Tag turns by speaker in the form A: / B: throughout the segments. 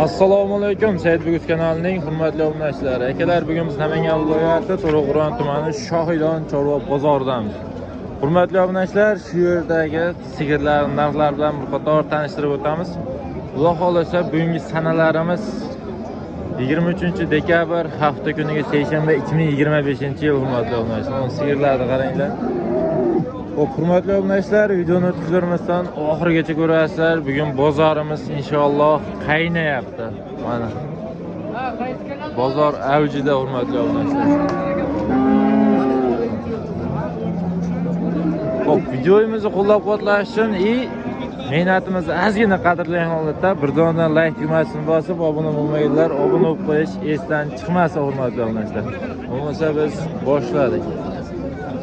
A: Assalomu alaykum, Said Bugus kanalining hurmatli obunachilari. Akalar, bugun biz Namangan viloyati To'raqo'rg'on tumani Shohidon chorva bozoridamiz. Hurmatli obunachilar, shu yerdagi sigirlar narxlari bilan bir qator tanishtirib o'tamiz. Xudo xolasa, bugungi sanalarimiz 23-dekabr hafta kuniga seshanba 2025-yil. Hurmatli obunachilar, sigirlarni qaranglar. Hurmatli obunachilar, videoni o'tkazmasdan oxirigacha ko'rasizlar. Bugun bozorimiz inshaalloh qaynayapti. Mana bozor avjida, hurmatli obunachilar. Xo'p, videomizni qo'llab-quvvatlash uchun mehnatimizni ozgina qadrlagan holatda bir dona like tugmasini bosib, obuna bo'lmaganlar obuna bo'lib qo'yish esdan chiqmasa, hurmatli obunachilar. Bo'lmasa biz boshladik.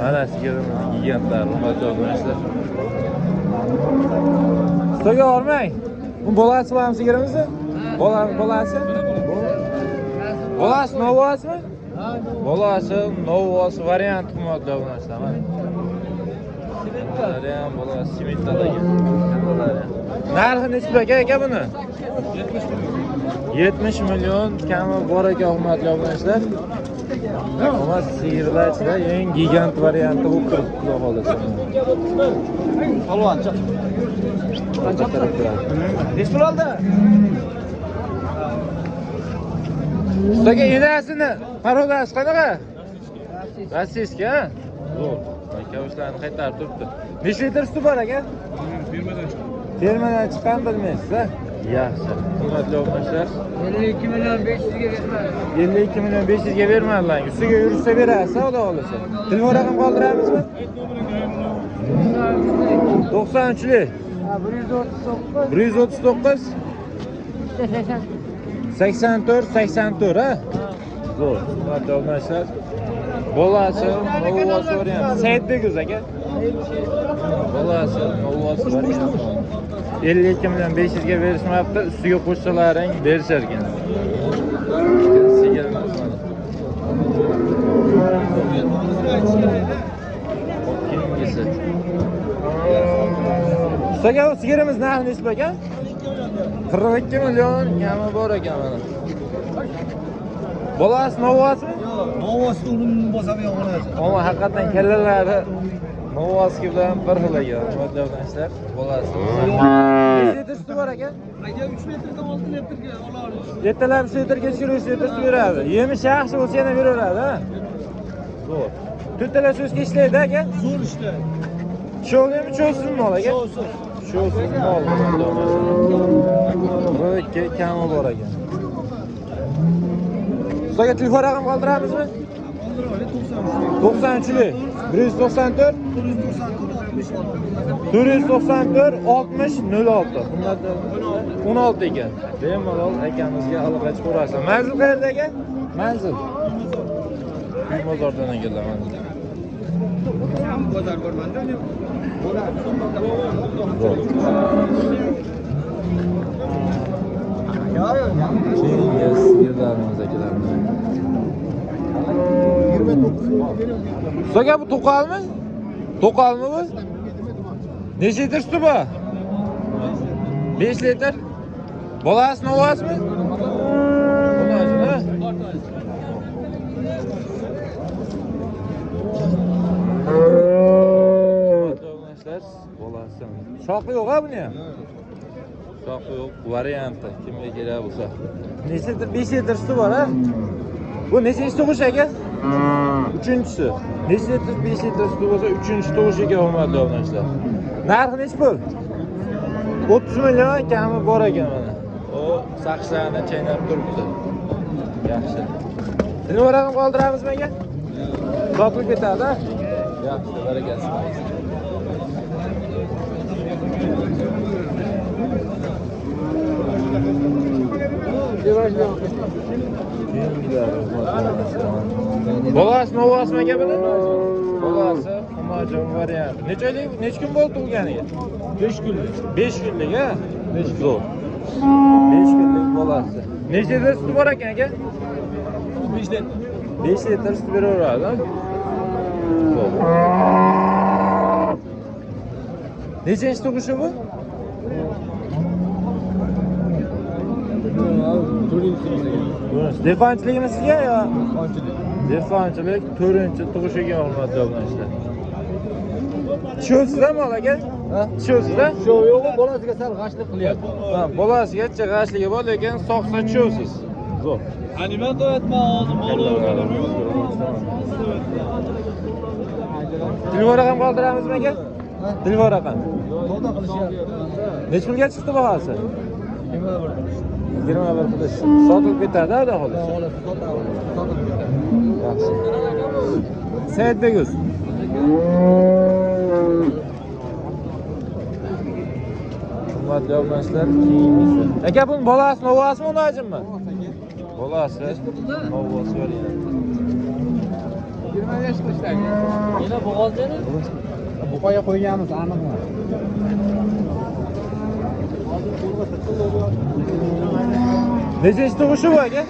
A: Mana sigirimiz gigantlar, hurmatli obunachilar. Ustoga bormang. Bu bolasi bormi sigirimizni? Bolasi? Bolasi novosimi? Bolasi novos variant, hurmatli obunachilar. Mana. Ham bolasi simentdagi. Narxi necha aka buni? 70 million kami bor ekan, hurmatli obunachilar. Ama sigirlar ichida eng gigant varianti bo'lib turibdi, xudo xolasa. Polvon, chiq. Qancha taraf turadi? Necha pul oldi? Ustoga enasini parodasi qanaqa? Rossiyska, ha? Zo'r. Kavishlarni qaytarib turibdi. Necha litr suti bor aka? Fermadan chiqqan bilmaysiz, ha? Yaxshi. Hurmatli obunachilar,
B: 52 milyon 500 ga bermadi.
A: 52 milyon 500 ga bermadilar. Ustiga yursa berasiz, xudo xolasa. Telefon raqam qoldiramizmi? 93lik. 139 84 ha? Zo'r. Hurmatli obunachilar, bolasi novos variant. Said Bugus aka. Bolasi novos variant. 52 milyon 500 ga berishmayapti. Ustiga qo'shsalaring berishar ekan. Sigirimiz mana. Keyingisi. Ustoga sigirimiz narxi necha ekan? 42 milyon kami bor ekan mana. Bolasi novosmi?
B: Novos o'rin bosam yo'qoladi.
A: Ama haqiqatan kallalari novoski bilan bir xil ekan, hurmatli obunachilar. Bolasi. Necha litr suti bor ekan?
B: Aka 3 metrdan 6 metrga olamiz.
A: Ertalab 3 litrga 3 litr suv beradi. Yemish yaxshi bo'lsa yana beraveradi, ha? Zo'r. To'rtala so'zga ishlaydi aka?
B: Zo'r ishlaydi.
A: Sho'limi, cho'sin mol aka?
B: Sho'sin.
A: Sho'sin mol. Bu ikki kami bor ekan. Ustoga telefon raqam qoldiramizmi?
B: Qoldirib
A: 93lik 194 494 60 06. 16 ekan. Bemalol akamizga aloqa ko'rasiz. Manzil qayerda ekan? Manzil Uy bozordan kelgan.
B: bozor bormanda.
A: Keyingi sigirlarimiz akalarimiz. 29. Ustoga bu to'qalmi? To'qalmi bu? Necha litr suti bor? 5 litr. Bolasi novosmi? Bolasi, ha? Bolasi. Shoqi yo'q ha buni ham. Shoqi yo'q, varianti. Kimga kerak bo'lsa. Necha litr? 5 litr suti bor, ha? Bu nechinchi tug'ish aka? 3-chi. Necha litr? 5 litr suti bo'lsa 3-chi tug'ishiga, hurmatli obunachilar. Narxi necha pul? 30 million kami bor ekan mana. O saqchlarni chaynab turibdi. Yaxshi. Telefon raqam qoldiramizmi aka? Sotib ketadi, ha? Yaxshi, barakasi. Bolasi novosmi aka buni? Bolasi xumajon variant. Necha kun bo'ldi tug'ilganiga?
B: 5 kunlik.
A: 5 kunlik, ha? 5 zo'r. 5 kunlik bolasi. Necha litr suti bor ekan aka?
B: 5 litr.
A: 5 litr sut beraveradi, ha? Zo'r. Nechinchi tug'ishi bu? Dehqonchilikmi sizga yo?
B: Qonchilik.
A: Dehqonchilik 4-tug'ishiga hurmatli obunachilar. Tushuvsiz mol aka?
B: Ha?
A: Tushuvsiz?
B: Shu yo'q, bolasiga sal g'ashlik qilyapti.
A: Ha, bolasigacha g'ashligi bor, lekin soqsa tushuvsiz. Zo'r.
B: Animat o'tma hozir
A: Tilvor raqam qoldiramizmi aka?
B: Ha?
A: Tilvor raqam.
B: Savdo qilishyapti.
A: Necha pulga chiqdi bahosi? 21 pul. Sotilib ketadi, xudo xolisa. Yaxshi. Saidbekuz. Hurmatli obunachilar, keyingisi. Aka, buni bolasi novasimi, unajimmi? Bolasi. Novasi variant.
B: 25 qishdagi. Yana bo'g'ozdani? Buqaga qo'yganmiz, aniqmi?
A: Nechinchi tug'ishi bu aka?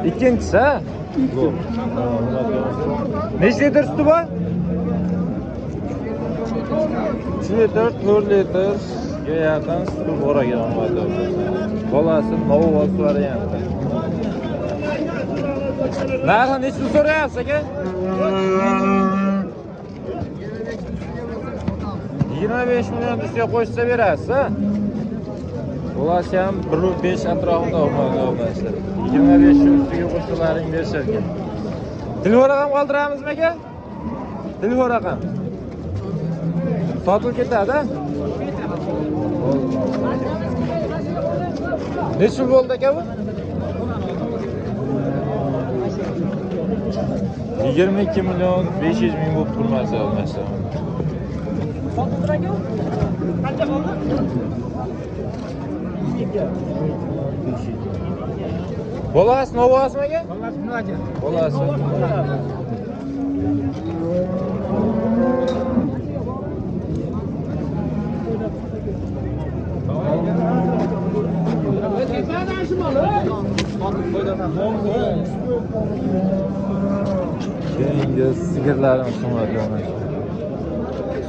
A: Ikkinchisi, ha? Zo'r. Necha litr suti bor? 3 litr, 4 litrga yaqin suti bor ekan. Bolasi novvoz varianti. Narxi necha pul so'rayapsiz aka? 25 million ustiga qo'shsa berasiz, ha? Bolasi ham 1.5 atrofida obunachilar. 25 ustiga qo'shsalaring berishar ekan. Tilvor raqam qoldiramizmi aka? Tilvor raqam. Sotilib ketadi, ha? Necha pul bo'ldi aka bu? 22 million 500 ming bo'lib turmasa obunachilar.
B: Sotildi aka? Qancha qoldi?
A: Bolasi novasimi aka?
B: Bolasi nima ekan?
A: Bolasi. Keyingi sigirlarimiz hurmatli obunachilar.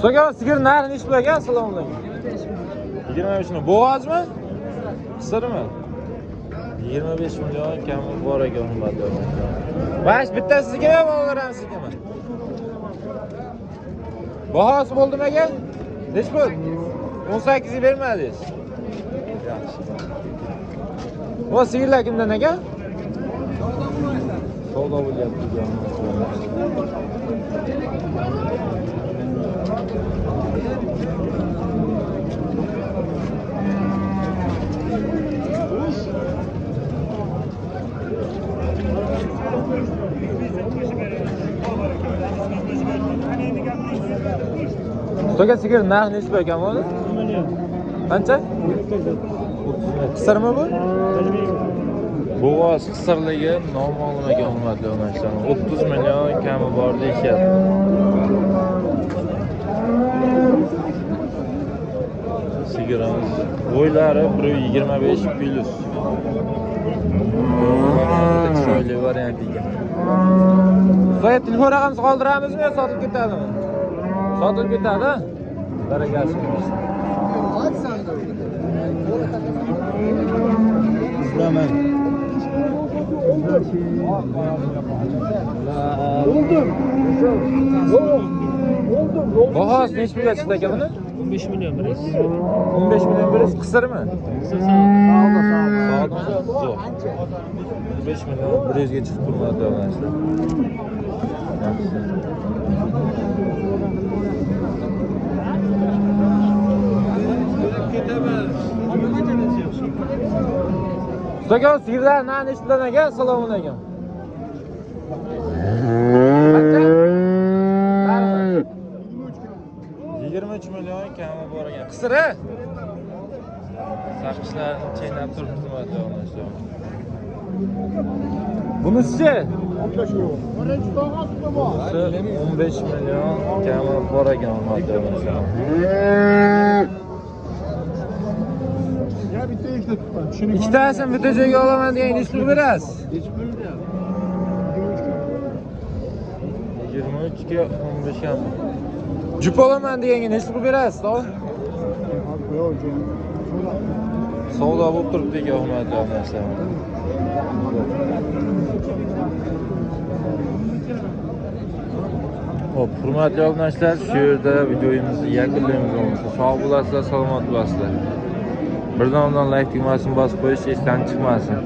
A: So'gan sigir narxi necha pul ekan? Assalomu alaykum. 25 million. Bo'g'ozmi? Qisirmi? 25 million kami bor ekan hurmatli obunachilar. Bash bittasiga ham olaramizmi? Bahosi bo'ldimi aka? Necha pul? 18 ga bermadingiz. Yaxshi. Bu sigirlar kimdan aka? Savdo bo'lyapti. So'ga sigir narxi necha pul ekan bu? 1 million. Qancha? 30 million. Qisirmi bu? Bo'g'oz qisirligi noma'lum ekan hurmatli obunachilar. 30 million kami bor deyishyapti. Sigirimiz bo'ylari 1.25 plus. Chiroyli variant ekan. So'ya telefon raqamini qoldiramizmi yo sotib ketadimi? Sotib ketadi. Barakasi bo'lsin. Islaman. Bahosi necha pulga chiqdi aka buni?
B: 15 million beriz.
A: 15 million beriz. Qisirmi?
B: Savdo.
A: 15 million 100 ga chiqib turmadi obunachilar. Yaxshi. So'ga sigirlar nani eshitdilar aka? Assalomu alaykum. Qancha? 23 million kami bor ekan. Qisira? Saqichlarini chaynab turibdi obunachilar. Bunisi-chi? 15 million kami bor ekan obunachilar. İkkitasini bitta joyga olaman degan necha pul berasiz? 23 ga 15 ham. Jup olaman deganga necha pul berasiz, to'g'ri? savdo bo'lib turibdi ekan hurmatli obunachilar. Hop, hurmatli obunachilar, shu yerda videomizni yakunlaymiz. Sog' bo'lasizlar, salomat bo'lasizlar. Birdan like tugmasini bosib qo'yish esdan chiqmasin.